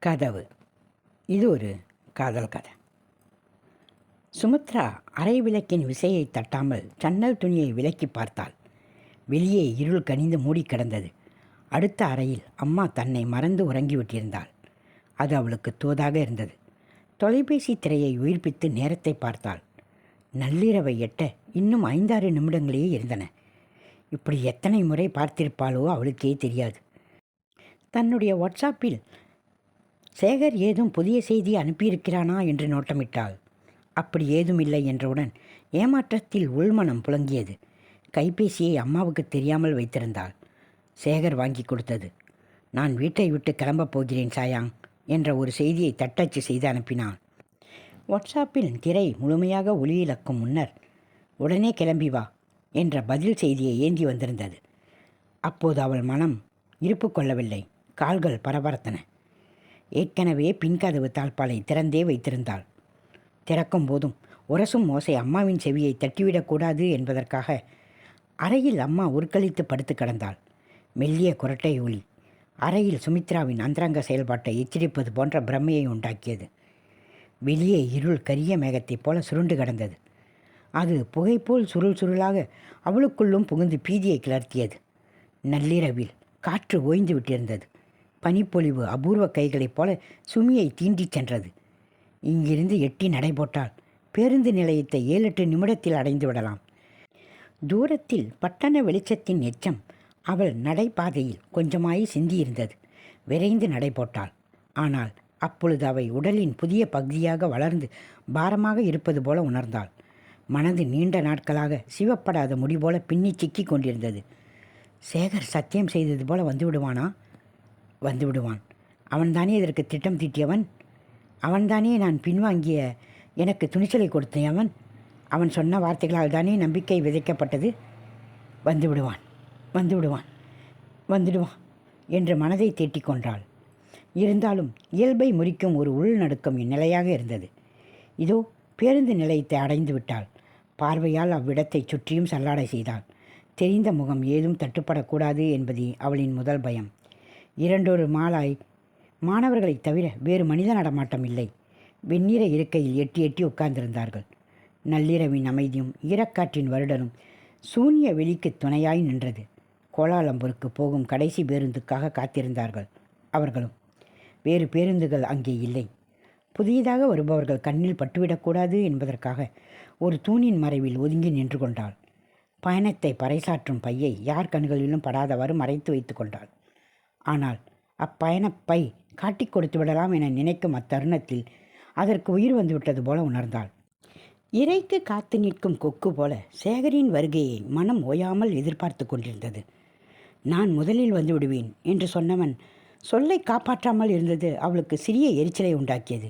கதவு. இது ஒரு காதல் கதை. சுமித்ரா அறை விளக்கின் விசையை தட்டாமல் ஜன்னல் துணியை விலக்கி பார்த்தாள். வெளியே இருள் கனிந்து மூடி கிடந்தது. அடுத்த அறையில் அம்மா தன்னை மறந்து உறங்கிவிட்டிருந்தாள். அது அவளுக்கு தோதாக இருந்தது. தொலைபேசி திரையை உயிர்ப்பித்து நேரத்தை பார்த்தாள். நள்ளிரவை எட்ட இன்னும் 5-6 நிமிடங்களே இருந்தன. இப்படி எத்தனை முறை பார்த்திருப்பாளோ அவளுக்கே தெரியாது. தன்னுடைய வாட்ஸ்ஆப்பில் சேகர் ஏதும் புதிய செய்தி அனுப்பியிருக்கிறானா என்று நோட்டமிட்டாள். அப்படி ஏதும் இல்லை என்றவுடன் ஏமாற்றத்தில் உள்மனம் புலங்கியது. கைபேசியை அம்மாவுக்கு தெரியாமல் வைத்திருந்தாள். சேகர் வாங்கி கொடுத்தது. நான் வீட்டை விட்டு கிளம்பப் போகிறேன் சாயாங் என்ற ஒரு செய்தியை தட்டச்சு செய்து அனுப்பினாள். வாட்ஸ்ஆப்பில் திரை முழுமையாக ஒளியிழக்கும் முன்னர் உடனே கிளம்பி வா என்ற பதில் செய்தியை ஏந்தி வந்திருந்தது. அப்போது அவள் மனம் இருப்பு கொள்ளவில்லை. கால்கள் பரபரத்தன. ஏற்கனவே பின்கதவு தாழ்பாலை திறந்தே வைத்திருந்தாள். திறக்கும் போதும் உரசும் ஓசை அம்மாவின் செவியை தட்டிவிடக்கூடாது என்பதற்காக அறையில் அம்மா உருக்களித்து படுத்து கிடந்தாள். மெல்லிய குரட்டை ஒலி அறையில் சுமித்ராவின் அந்தரங்க செயல்பாட்டை எச்சரிப்பது போன்ற பிரமையை உண்டாக்கியது. வெளியே இருள் கரிய மேகத்தைப் போல சுருண்டு கிடந்தது. அது புகைப்போல் சுருள் சுருளாக அவளுக்குள்ளும் புகுந்து பீதியை கிளர்த்தியது. நள்ளிரவில் காற்று ஓய்ந்து விட்டிருந்தது. பனிப்பொழிவு அபூர்வ கைகளைப் போல சுமியை தீண்டிச் சென்றது. இங்கிருந்து எட்டி நடைபோட்டால் பேருந்து நிலையத்தை 7-8 நிமிடத்தில் அடைந்து விடலாம். தூரத்தில் பட்டண வெளிச்சத்தின் எச்சம் அவள் நடைபாதையில் கொஞ்சமாய் சிந்தியிருந்தது. விரைந்து நடைபோட்டாள். ஆனால் அப்பொழுது அவை உடலின் புதிய பகுதியாக வளர்ந்து பாரமாக இருப்பது போல உணர்ந்தாள். மனது நீண்ட நாட்களாக சிவப்படாத முடி போல பின்னி சிக்கி கொண்டிருந்தது. சேகர் சத்தியம் செய்தது போல வந்து விடுவானா? வந்து விடுவான். அவன்தானே இதற்கு திட்டம் தீட்டியவன். அவன்தானே நான் பின்வாங்கிய எனக்கு துணிச்சலை கொடுத்தவன். அவன் சொன்ன வார்த்தைகளால் தானே நம்பிக்கை விதைக்கப்பட்டது. வந்து விடுவான், வந்து விடுவான், வந்துடுவான் என்று மனதை தேட்டிக் கொண்டாள். இருந்தாலும் இயல்பை முறிக்கும் ஒரு உள்நடுக்கம் நிலையாக இருந்தது. இதோ பேருந்து நிலையத்தை அடைந்து விட்டாள். பார்வையால் அவ்விடத்தை சுற்றியும் சல்லாடை செய்தாள். தெரிந்த முகம் ஏதும் தட்டுப்படக்கூடாது என்பதே அவளின் முதல் பயம். 2 மாலாய் மாணவர்களைத் தவிர வேறு மனித நடமாட்டம் இல்லை. வெண்ணிற இருக்கையில் எட்டி எட்டி உட்கார்ந்திருந்தார்கள். நள்ளிரவின் அமைதியும் ஈரக்காற்றின் வருடனும் சூன்ய வெளிக்கு துணையாய் நின்றது. கோலாலம்பூருக்கு போகும் கடைசி பேருந்துக்காக காத்திருந்தார்கள். அவர்களும் வேறு பேருந்துகள் அங்கே இல்லை. புதியதாக வருபவர்கள் கண்ணில் பட்டுவிடக்கூடாது என்பதற்காக ஒரு தூணின் மறைவில் ஒதுங்கி நின்று கொண்டாள். பயணத்தை பறைசாற்றும் பையை யார் கண்களிலும் படாதவாறு மறைத்து வைத்து கொண்டாள். ஆனால் அப்பயணப்பை காட்டிக் கொடுத்து விடலாம் என நினைக்கும் அத்தருணத்தில் அதற்கு உயிர் வந்துவிட்டது போல உணர்ந்தாள். இறைக்கு காத்து நிற்கும் கொக்கு போல சேகரின் வருகையை மனம் ஓயாமல் எதிர்பார்த்து கொண்டிருந்தது. நான் முதலில் வந்து விடுவேன் என்று சொன்னவன் சொல்லை காப்பாற்றாமல் இருந்தது அவளுக்கு சிறிய எரிச்சலை உண்டாக்கியது.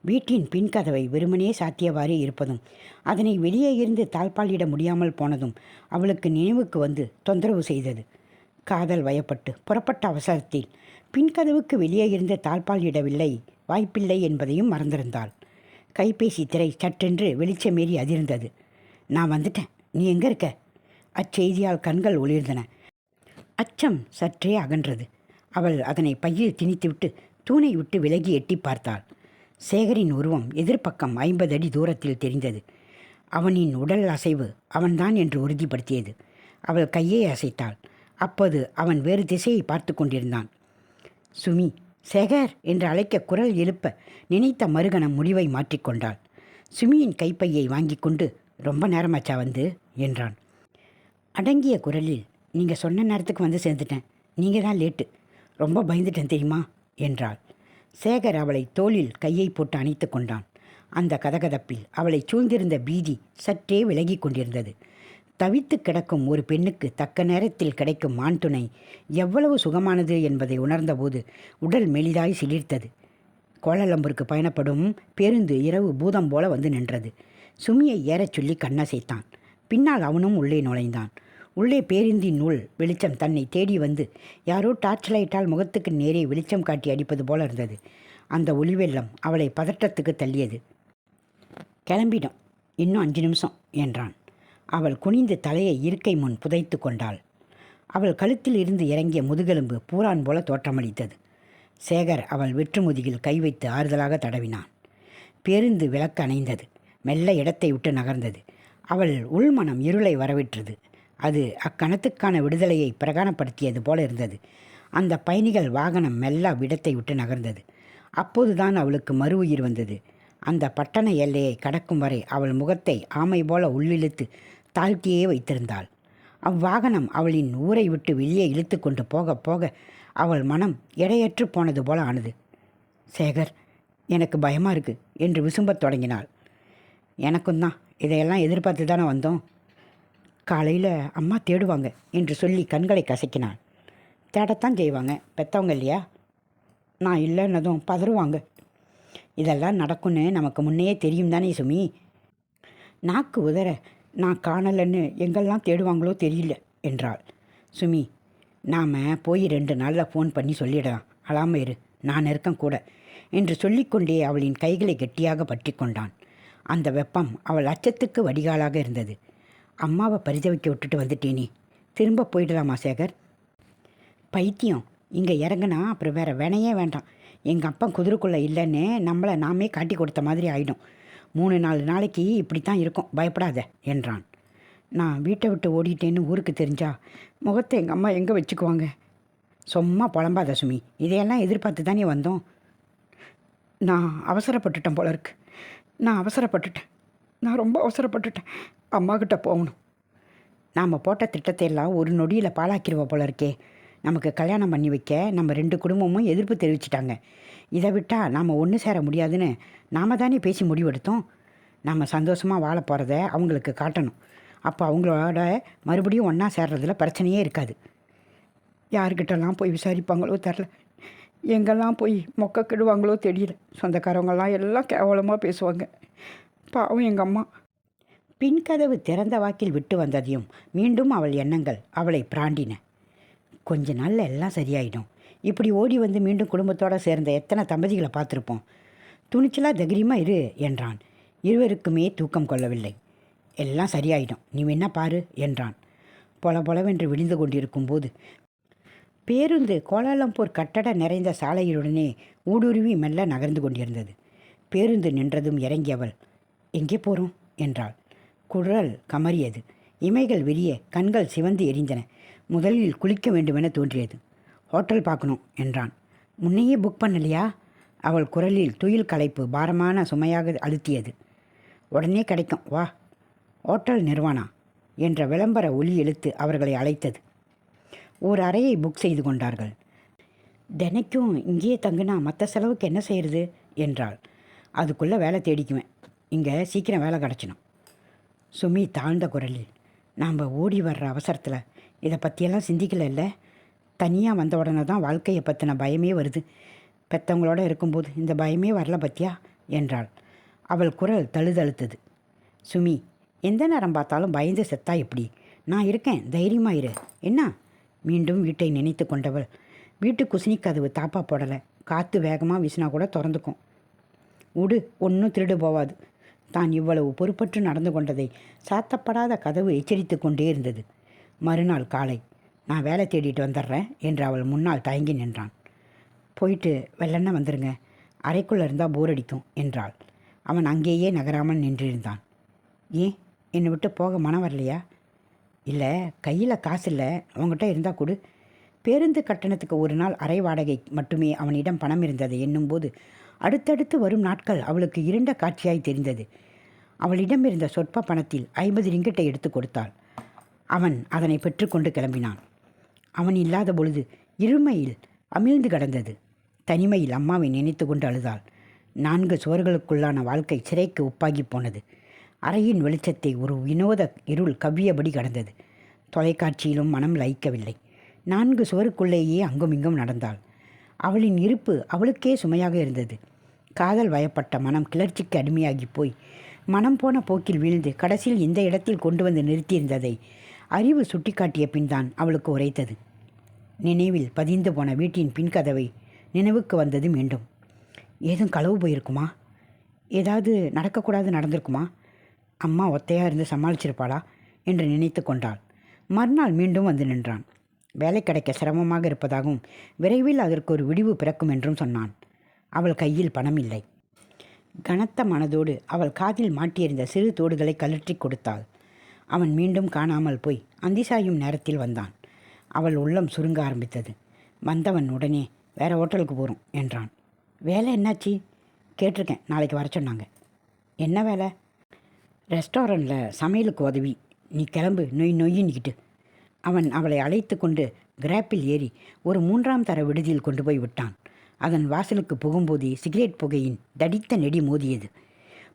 வீட்டின் பின்கதவை வெறுமனே சாத்தியவாறே இருப்பதும் அதனை வெளியே இருந்து தாழ்பாலிட முடியாமல் போனதும் அவளுக்கு நினைவுக்கு வந்து தொந்தரவு செய்தது. காதல் வயப்பட்டு புறப்பட்ட அவசரத்தில் பின்கதவுக்கு வெளியே இருந்த தாழ்பால் இடவில்லை, வாய்ப்பில்லை என்பதையும் மறந்திருந்தாள். கைபேசி திரை சட்டென்று வெளிச்சமேறி அதிர்ந்தது. நான் வந்துட்டேன், நீ எங்கே இருக்க? அச்செய்தியால் கண்கள் ஒளிர்ந்தன. அச்சம் சற்றே அகன்றது. அவள் அதனை பையில் திணித்துவிட்டு தூணை விட்டு விலகி எட்டி பார்த்தாள். சேகரின் உருவம் எதிர்ப்பக்கம் 50 அடி தூரத்தில் தெரிந்தது. அவனின் உடல் அசைவு அவன்தான் என்று உறுதிப்படுத்தியது. அவள் கையை அசைத்தாள். அப்போது அவன் வேறு திசையை பார்த்து கொண்டிருந்தான். சுமி, சேகர் என்று அழைக்க குரல் எழுப்ப நினைத்த மறுகணம் முடிவை மாற்றிக்கொண்டாள். சுமியின் கைப்பையை வாங்கி கொண்டு ரொம்ப நேரமாச்சா வந்து என்றான். அடங்கிய குரலில், நீங்கள் சொன்ன நேரத்துக்கு வந்து சேர்ந்துட்டேன், நீங்கள் தான் லேட்டு, ரொம்ப பயந்துட்டேன் தெரியுமா என்றாள். சேகர் அவளை தோளில் கையை போட்டு அணைத்து கொண்டான். அந்த கதகதப்பில் அவளை சூழ்ந்திருந்த பீதி சற்றே விலகி கொண்டிருந்தது. தவித்து கிடக்கும் ஒரு பெண்ணுக்கு தக்க நேரத்தில் கிடைக்கும் ஆண் துணை எவ்வளவு சுகமானது என்பதை உணர்ந்தபோது உடல் மெலிதாய் சிலிர்த்தது. கோலாலம்பூருக்கு பயணப்படும் பேருந்து இரவு பூதம் போல வந்து நின்றது. சுமியை ஏறச் சொல்லி கண்ணசைத்தான். பின்னால் அவனும் உள்ளே நுழைந்தான். உள்ளே பேருந்தின் உள் வெளிச்சம் தன்னை தேடி வந்து யாரோ டார்ச் லைட்டால் முகத்துக்கு நேரே வெளிச்சம் காட்டி அடிப்பது போல இருந்தது. அந்த ஒளிவெள்ளம் அவளை பதட்டத்துக்கு தள்ளியது. கிளம்பிடும், இன்னும் 5 நிமிஷம் என்றான். அவள் குனிந்து தலையை இருக்கை முன் புதைத்து கொண்டாள். அவள் கழுத்தில் இருந்து இறங்கிய முதுகெலும்பு பூரான் போல தோற்றமளித்தது. சேகர் அவள் வெற்றுமுதுகில் கை வைத்து ஆறுதலாக தடவினான். பேருந்து விளக்கு அணைந்தது. மெல்ல இடத்தை விட்டு நகர்ந்தது. அவள் உள்மனம் இருளை வரவிட்டது. அது அக்கணத்துக்கான விடுதலையை பிரகாணப்படுத்தியது போல இருந்தது. அந்த பயணிகள் வாகனம் மெல்ல இடத்தை விட்டு நகர்ந்தது. அப்போதுதான் அவளுக்கு மறு உயிர் வந்தது. அந்த பட்டண எல்லையை கடக்கும் வரை அவள் முகத்தை ஆமை போல உள்ளிழுத்து தாழ்த்தியே வைத்திருந்தாள். அவ்வாகனம் அவளின் ஊரை விட்டு வெளியே இழுத்து கொண்டு போக போக அவள் மனம் எடையற்று போனது போல ஆனது. சேகர், எனக்கு பயமாக இருக்குது என்று விசும்பத் தொடங்கினாள். எனக்கும் தான். இதையெல்லாம் எதிர்பார்த்து தானே வந்தோம். காலையில் அம்மா தேடுவாங்க என்று சொல்லி கண்களை கசக்கினாள். தேடத்தான் செய்வாங்க, பெற்றவங்க இல்லையா? நான் இல்லைன்னதும் பதறுவாங்க. இதெல்லாம் நடக்கும்னு நமக்கு முன்னையே தெரியும் தானே சுமி. நாக்கு உதற நான் காணலைன்னு எங்கெல்லாம் தேடுவாங்களோ தெரியல என்றாள். சுமி, நாம் போய் 2 நாளில் ஃபோன் பண்ணி சொல்லிடலாம். அழாம இரு, நான் இருக்கேன் கூட என்று சொல்லிக்கொண்டே அவளின் கைகளை கெட்டியாக பற்றி கொண்டான். அந்த வெப்பம் அவள் அச்சத்துக்கு வடிகாலாக இருந்தது. அம்மாவை பரிதவிக்க விட்டுட்டு வந்துட்டேனே, திரும்ப போயிடலாமா சேகர்? பைத்தியம், இங்கே இறங்குனா அப்புறம் வேறு வேணையே வேண்டாம். எங்கள் அப்பா குதிரைக்குள்ளே இல்லைன்னு நம்மளை நாமே காட்டி கொடுத்த மாதிரி ஆகிடும். 3-4 நாளைக்கு இப்படித்தான் இருக்கும், பயப்படாத என்றான். நான் வீட்டை விட்டு ஓடிட்டேன்னு ஊருக்கு தெரிஞ்சா முகத்தை எங்கள் அம்மா எங்கே வச்சுக்குவாங்க? சும்மா புலம்பாத சுமி, இதையெல்லாம் எதிர்பார்த்து தானே வந்தோம். நான் அவசரப்பட்டுட்டேன் போல இருக்கு. நான் ரொம்ப அவசரப்பட்டுட்டேன். அம்மாக்கிட்ட போகணும். நாம் போட்ட திட்டத்தை எல்லாம் ஒரு நொடியில் பாழாக்கிடுவோம் போல இருக்கே. நமக்கு கல்யாணம் பண்ணி வைக்க நம்ம 2 குடும்பமும் எதிர்ப்பு தெரிவிச்சிட்டாங்க. இதை விட்டால் நாம் ஒன்று சேர முடியாதுன்னு நாம் தானே பேசி முடிவெடுத்தோம். நம்ம சந்தோஷமாக வாழ போகிறத அவங்களுக்கு காட்டணும். அப்போ அவங்களோட மறுபடியும் ஒன்றா சேர்றதுல பிரச்சனையே இருக்காது. யார்கிட்டலாம் போய் விசாரிப்பாங்களோ தெரில, எங்கெல்லாம் போய் மொக்க கெடுவாங்களோ தெரியல. சொந்தக்காரவங்கெல்லாம் எல்லாம் கேவலமாக பேசுவாங்க. பாவம் எங்கள் அம்மா. பின்கதவு திறந்த வாக்கில் விட்டு வந்ததையும் மீண்டும் அவள் எண்ணங்கள் அவளை பிராண்டின. கொஞ்ச நாளில் எல்லாம் சரியாயிடும். இப்படி ஓடி வந்து மீண்டும் குடும்பத்தோடு சேர்ந்த எத்தனை தம்பதிகளை பார்த்துருப்போம். துணிச்சலாக தைரியமாக இரு என்றான். இருவருக்குமே தூக்கம் கொள்ளவில்லை. எல்லாம் சரியாயிடும், நீ வேணா பாரு என்றான். பொலவென்று விழிந்து கொண்டிருக்கும் போது பேருந்து கோலாலம்பூர் கட்டட நிறைந்த சாலையுடனே ஊடுருவி மெல்ல நகர்ந்து கொண்டிருந்தது. பேருந்து நின்றதும் இறங்கியவள், எங்கே போகிறோம் என்றாள். குரல் கமறியது. இமைகள் விரிய, கண்கள் சிவந்து எரிந்தன. முதலில் குளிக்க வேண்டுமென தோன்றியது. ஹோட்டல் பார்க்கணும் என்றான். முன்னையே புக் பண்ணலையா? அவள் குரலில் துயில் களைப்பு பாரமான சுமையாக அழுத்தியது. உடனே கிடைக்கும், வா. ஹோட்டல் நிர்வாணா என்ற விளம்பர ஒலி எழுத்து அவர்களை அழைத்தது. ஓர் அறையை புக் செய்து கொண்டார்கள். தினைக்கும் இங்கேயே தங்குனா மற்ற செலவுக்கு என்ன செய்கிறது என்றாள். அதுக்குள்ளே வேலை தேடிக்குவேன், இங்கே சீக்கிரம் வேலை கிடச்சிடும். சுமி தாழ்ந்த குரலில், நாம் ஓடி வர்ற அவசரத்தில் இதை பற்றியெல்லாம் சிந்திக்கல இல்லை. தனியாக வந்த உடனே தான் வாழ்க்கையை பற்றின பயமே வருது. பெற்றவங்களோட இருக்கும்போது இந்த பயமே வரல பத்தியா என்றாள். அவள் குரல் தழுதழுத்தது. சுமி, எந்த நேரம் பார்த்தாலும் பயந்து செத்தா எப்படி? நான் இருக்கேன், தைரியமாக இரு. என்ன? மீண்டும் வீட்டை நினைத்து கொண்டவள், வீட்டு குசினி கதவு தாப்பா போடலை. காற்று வேகமாக வீசினா கூட திறந்துக்கும். உடு, ஒன்றும் திருடு போவாது. தான் இவ்வளவு பொறுப்பற்று நடந்து கொண்டதை சாத்தப்படாத கதவு எச்சரித்து கொண்டே இருந்தது. மறுநாள் காலை, நான் வேலை தேடிட்டு வந்துடுறேன் என்று அவள் முன்னால் தயங்கி நின்றான். போயிட்டு வெள்ளன்னா வந்துருங்க, அறைக்குள்ளே இருந்தால் போர் அடிக்கும் என்றாள். அவன் அங்கேயே நகராமல் நின்றிருந்தான். ஏன், என்னை விட்டு போக மனம் வரலையா? இல்லை, கையில் காசு இல்லை, அவங்ககிட்ட இருந்தால் கொடு. பேருந்து கட்டணத்துக்கு ஒரு நாள் அறை வாடகை மட்டுமே அவனிடம் பணம் இருந்ததை எண்ணும்போது அடுத்தடுத்து வரும் நாட்கள் அவளுக்கு இருண்ட காட்சியாய் தெரிந்தது. அவளிடம் இருந்த சொற்ப பணத்தில் 50 ரிங்கிட்டை எடுத்து கொடுத்தாள். அவன் அதனை பெற்றுக்கொண்டு கிளம்பினான். அவன் இல்லாத பொழுது இருமையில் அமிழ்ந்து கிடந்தது. தனிமையில் அம்மாவை நினைத்து கொண்டு அழுதாள். 4 சுவர்களுக்குள்ளான வாழ்க்கை சிறைக்கு உப்பாகி போனது. அறையின் வெளிச்சத்தை ஒரு வினோத இருள் கவ்வியபடி கடந்தது. தொலைக்காட்சியிலும் மனம் லயிக்கவில்லை. 4 சுவருக்குள்ளேயே அங்குமிங்கும் நடந்தாள். அவளின் இருப்பு அவளுக்கே சுமையாக இருந்தது. காதல் வயப்பட்ட மனம் கிளர்ச்சிக்கு அடிமையாகி போய் மனம் போன போக்கில் வீழ்ந்து கடைசியில் இந்த இடத்தில் கொண்டு வந்து நிறுத்தியிருந்ததை அறிவு சுட்டிக்காட்டிய பின்தான் அவளுக்கு உரைத்தது. நினைவில் பதிந்து போன வீட்டின் பின்கதவை நினைவுக்கு வந்தது மீண்டும். ஏதும் களவு போயிருக்குமா? ஏதாவது நடக்கக்கூடாது நடந்திருக்குமா? அம்மா ஒத்தையாக இருந்து சமாளிச்சிருப்பாளா என்று நினைத்து கொண்டாள். மறுநாள் மீண்டும் வந்து நின்றான். வேலை கிடைக்க சிரமமாக இருப்பதாகவும் விரைவில் அதற்கு ஒரு விடிவு பிறக்கும் என்றும் சொன்னான். அவள் கையில் பணம் இல்லை. கனத்த மனதோடு அவள் காதில் மாட்டியிருந்த சிறு தோடுகளை கழற்றி கொடுத்தாள். அவன் மீண்டும் காணாமல் போய் அந்திசாயும் நேரத்தில் வந்தான். அவள் உள்ளம் சுருங்க ஆரம்பித்தது. வந்தவன் உடனே வேறு ஹோட்டலுக்கு போகிறோம் என்றான். வேலை என்னாச்சு? கேட்டிருக்கேன், நாளைக்கு வர சொன்னாங்க. என்ன வேலை? ரெஸ்டாரண்ட்டில் சமையலுக்கு உதவி. நீ கிளம்பு, நொய்யின்னிக்கிட்டு. அவன் அவளை அழைத்து கொண்டு கிராப்பில் ஏறி ஒரு 3ஆம் தர விடுதியில் கொண்டு போய் விட்டான். அதன் வாசலுக்கு புகும்போதே சிகரெட் புகையின் தடித்த நெடி மோதியது.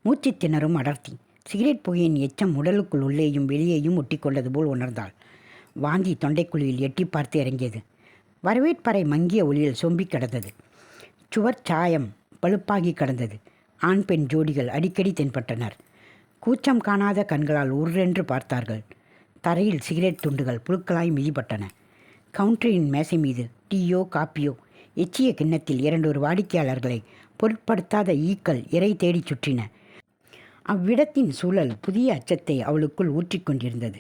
மூச்சு திணறும் அடர்த்தி. சிகரெட் புகையின் எச்சம் உடலுக்குள் உள்ளேயும் வெளியேயும் ஒட்டி கொண்டது போல் உணர்ந்தாள். வாந்தி தொண்டைக்குழியில் எட்டி பார்த்து இறங்கியது. வரவேற்பறை மங்கிய ஒளியில் சொம்பி கிடந்தது. சுவர் சாயம் பழுப்பாகி கிடந்தது. ஆண் பெண் ஜோடிகள் அடிக்கடி தென்பட்டனர். கூச்சம் காணாத கண்களால் உருரென்று பார்த்தார்கள். தரையில் சிகரெட் துண்டுகள் புழுக்களாய் மிதிப்பட்டன. கவுண்டரின் மேசை மீது டீயோ காப்பியோ எச்சிய கிண்ணத்தில் 2 வாடிக்கையாளர்களை பொருட்படுத்தாத ஈக்கள் இறை தேடி சுற்றின. அவ்விடத்தின் சூழல் புதிய அச்சத்தை அவளுக்குள் ஊற்றிக்கொண்டிருந்தது.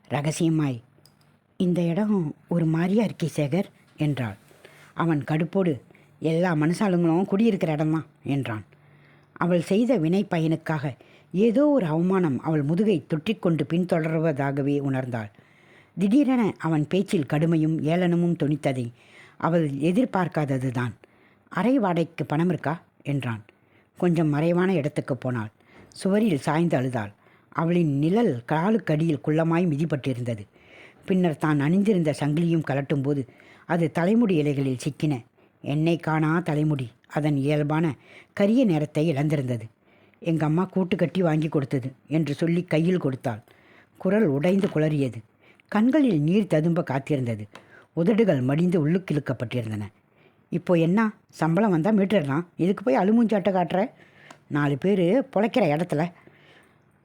ரகசியமாய், இந்த இடம் ஒரு மாதிரியா இருக்கே சேகர் என்றாள். அவன் கடுப்போடு, எல்லா மனுஷாளுங்களும் குடியிருக்கிற இடம்தான் என்றான். அவள் செய்த வினை பயனுக்காக ஏதோ ஒரு அவமானம் அவள் முதுகை தொற்றிக்கொண்டு பின்தொடர்வதாகவே உணர்ந்தாள். திடீரென அவன் பேச்சில் கடுமையும் ஏளனமும் தொனித்ததை அவள் எதிர்பார்க்காதது தான். அரை வாடகைக்கு பணம் இருக்கா என்றான். கொஞ்சம் மறைவான இடத்துக்கு போனாள். சுவரில் சாய்ந்து அழுதாள். அவளின் நிழல் காலுக்கடியில் குள்ளமாய் மிதிப்பட்டிருந்தது. பின்னர் தான் அணிந்திருந்த சங்கிலியும் கலட்டும்போது அது தலைமுடி இலைகளில் சிக்கின. எண்ணெய் காணா தலைமுடி அதன் இயல்பான கரிய நேரத்தை இழந்திருந்தது. எங்கள் அம்மா கூட்டு கட்டி வாங்கி கொடுத்தது என்று சொல்லி கையில் கொடுத்தாள். குரல் உடைந்து குளறியது. கண்களில் நீர் ததும்ப காத்திருந்தது. உதடுகள் மடிந்து உள்ளுக்கிழுக்கப்பட்டிருந்தன. இப்போ என்ன, சம்பளம் வந்தால் மீட்டுடலாம், இதுக்கு போய் அழுமூஞ்சாட்டை காட்டுற? 4 பேர் பொழைக்கிற இடத்துல.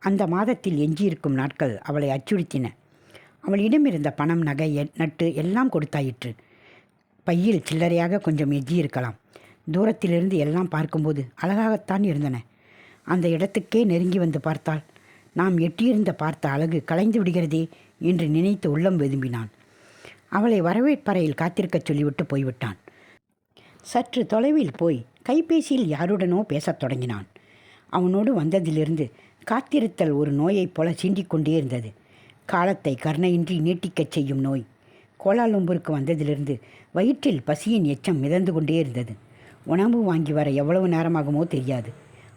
அந்த மாதத்தில் எஞ்சியிருக்கும் நாட்கள் அவளை அச்சுறுத்தின. அவளிடம் இருந்த பணம், நகை, நட்டு எல்லாம் கொடுத்தாயிற்று. பையில் சில்லறையாக கொஞ்சம் எஞ்சியிருக்கலாம். தூரத்திலிருந்து எல்லாம் பார்க்கும்போது அழகாகத்தான் இருந்தன. அந்த இடத்துக்கே நெருங்கி வந்து பார்த்தாள். நாம் எட்டியிருந்த பார்த்த அழகு கலைந்து விடுகிறதே என்று நினைத்து உள்ளம் வெதும்பினான். அவளை வரவேற்பறையில் காத்திருக்கச் சொல்லிவிட்டு போய்விட்டான். சற்று தொலைவில் போய் கைபேசியில் யாருடனோ பேசத் தொடங்கினான். அவனோடு வந்ததிலிருந்து காத்திருத்தல் ஒரு நோயைப் போல சீண்டிக்கொண்டே இருந்தது. காலத்தை கருணையின்றி நீட்டிக்கச் செய்யும் நோய். கோலாலம்பூருக்கு வந்ததிலிருந்து வயிற்றில் பசியின் எச்சம் மிதந்து கொண்டே இருந்தது. உணவு வாங்கி வர எவ்வளவு நேரமாகுமோ தெரியாது.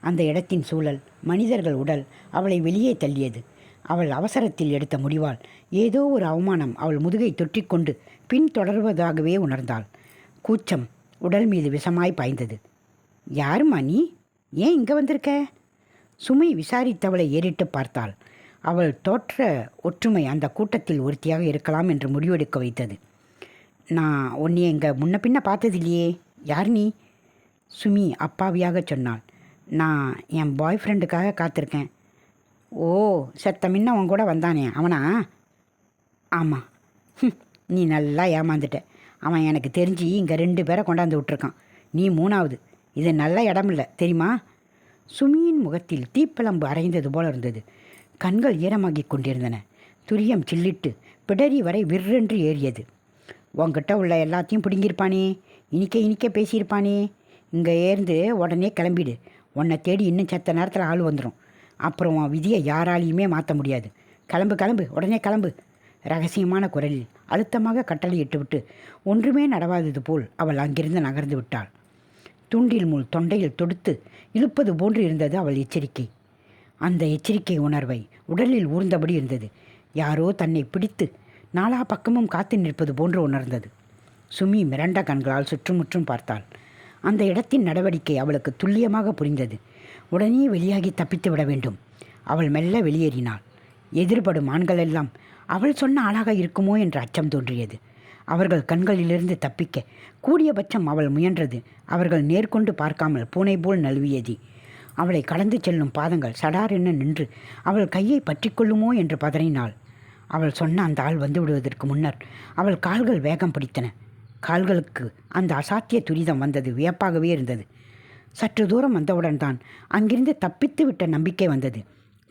அந்த இடத்தின் சூழல், மனிதர்கள் உடல் அவளை வெளியே தள்ளியது. அவள் அவசரத்தில் எடுத்த முடிவால் ஏதோ ஒரு அவமானம் அவள் முதுகை தொற்றிக்கொண்டு பின்தொடர்வதாகவே உணர்ந்தாள். கூச்சம் உடல் மீது விஷமாய் பாய்ந்தது. யாரும்மா நீ? ஏன் இங்கே வந்திருக்க? சுமை விசாரித்தவளை ஏறிட்டு பார்த்தாள். அவள் தோற்ற ஒற்றுமை அந்த கூட்டத்தில் ஒருத்தியாக இருக்கலாம் என்று முடிவெடுக்க வைத்தது. நான் உன்னை இங்கே முன்ன பின்ன பார்த்ததில்லையே, யார் நீ? சுமி அப்பாவியாக சொன்னாள். நான் என் பாய் ஃப்ரெண்டுக்காக காத்திருக்கேன். ஓ, செத்த முன்ன உன் கூட வந்தானே, அவனா? ஆமாம். நீ நல்லா ஏமாந்துட்ட. அவன் எனக்கு தெரிஞ்சு இங்கே 2 பேரை கொண்டாந்து விட்டுருக்கான். நீ 3ஆவது. இது நல்ல இடமில்ல, தெரியுமா? சுமியின் முகத்தில் தீப்பிழம்பு அரைந்தது போல இருந்தது. கண்கள் ஈரமாகி கொண்டிருந்தன. துரியம் சில்லிட்டு பிடரி வரை விற்றென்று ஏறியது. உன்கிட்ட உள்ள எல்லாத்தையும் பிடுங்கியிருப்பானே, இனிக்க பேசியிருப்பானே. இங்கே ஏர்ந்து உடனே கிளம்பிடு. உன்னை தேடி இன்னும் செத்த நேரத்தில் ஆள் வந்துடும். அப்புறம் உன் விதியை யாராலையுமே மாற்ற முடியாது. கிளம்பு, உடனே கிளம்பு. ரகசியமான குரலில் அழுத்தமாக கட்டளையிட்டுவிட்டு ஒன்றுமே நடவாதது போல் அவள் அங்கிருந்து நகர்ந்து விட்டாள். துண்டில் முள் தொண்டையில் தொடுத்து இழுப்பது போன்று இருந்தது அவள் எச்சரிக்கை. அந்த எச்சரிக்கை உணர்வை உடலில் ஊர்ந்தபடி இருந்தது. யாரோ தன்னை பிடித்து நாலா பக்கமும் காத்து நிற்பது போன்று உணர்ந்தது. சுமி மிரண்ட கண்களால் சுற்றுமுற்றும் பார்த்தாள். அந்த இடத்தின் நடவடிக்கை அவளுக்கு துல்லியமாக புரிந்தது. உடனே வெளியாகி தப்பித்து விட வேண்டும். அவள் மெல்ல வெளியேறினாள். எதிர்படும் ஆண்களெல்லாம் அவள் சொன்ன ஆளாக இருக்குமோ என்ற அச்சம் தோன்றியது. அவர்கள் கண்களிலிருந்து தப்பிக்க கூடியபட்சம் அவள் முயன்றது. அவர்கள் நேர்கொண்டு பார்க்காமல் பூனை போல் நழுவியது. அவளை கடந்து செல்லும் பாதங்கள் சடார் என்ன நின்று அவள் கையை பற்றி கொள்ளுமோ என்று பதறினாள். அவள் சொன்ன அந்த ஆள் வந்து விடுவதற்கு முன்னர் அவள் கால்கள் வேகம் பிடித்தன. கால்களுக்கு அந்த அசாத்திய துரிதம் வந்தது வியப்பாகவே இருந்தது. சற்று தூரம் வந்தவுடன் தான் அங்கிருந்து தப்பித்து விட்ட நம்பிக்கை வந்தது.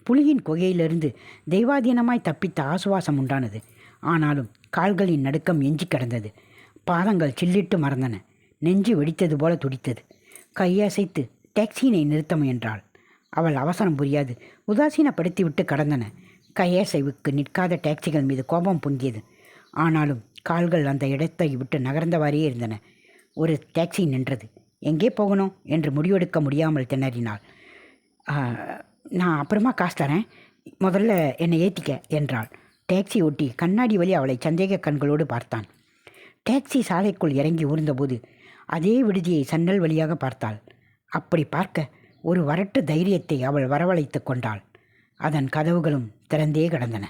புலியின் குகையிலிருந்து தெய்வாதீனமாய் தப்பித்த ஆசுவாசம் உண்டானது. ஆனாலும் கால்களின் நடுக்கம் எஞ்சி கிடந்தது. பாதங்கள் சில்லிட்டு மறந்தன. நெஞ்சு வெடித்தது போல துடித்தது. கையசைத்து டாக்ஸியினை நிறுத்த முயன்றாள். அவள் அவசரம் புரியாது உதாசீனப்படுத்திவிட்டு கடந்தன. கையசைவுக்கு நிற்காத டாக்ஸிகள் மீது கோபம் பொங்கியது. ஆனாலும் கால்கள் அந்த இடத்தை விட்டு நகர்ந்தவாறே இருந்தன. ஒரு டாக்ஸி நின்றது. எங்கே போகணும் என்று முடிவெடுக்க முடியாமல் திணறினாள். நான் அப்புறமா காசு தரேன், முதல்ல என்னை ஏற்றிக்க என்றாள். டாக்ஸி ஓட்டி கண்ணாடி வழி அவளை சந்தேக கண்களோடு பார்த்தான். டாக்ஸி சாலைக்குள் இறங்கி ஊர்ந்தபோது அதே விடுதியை சன்னல் வழியாக பார்த்தாள். அப்படி பார்க்க ஒரு வரட்டு தைரியத்தை அவள் வரவழைத்து கொண்டாள். அதன் கதவுகளும் திறந்தே கிடந்தன.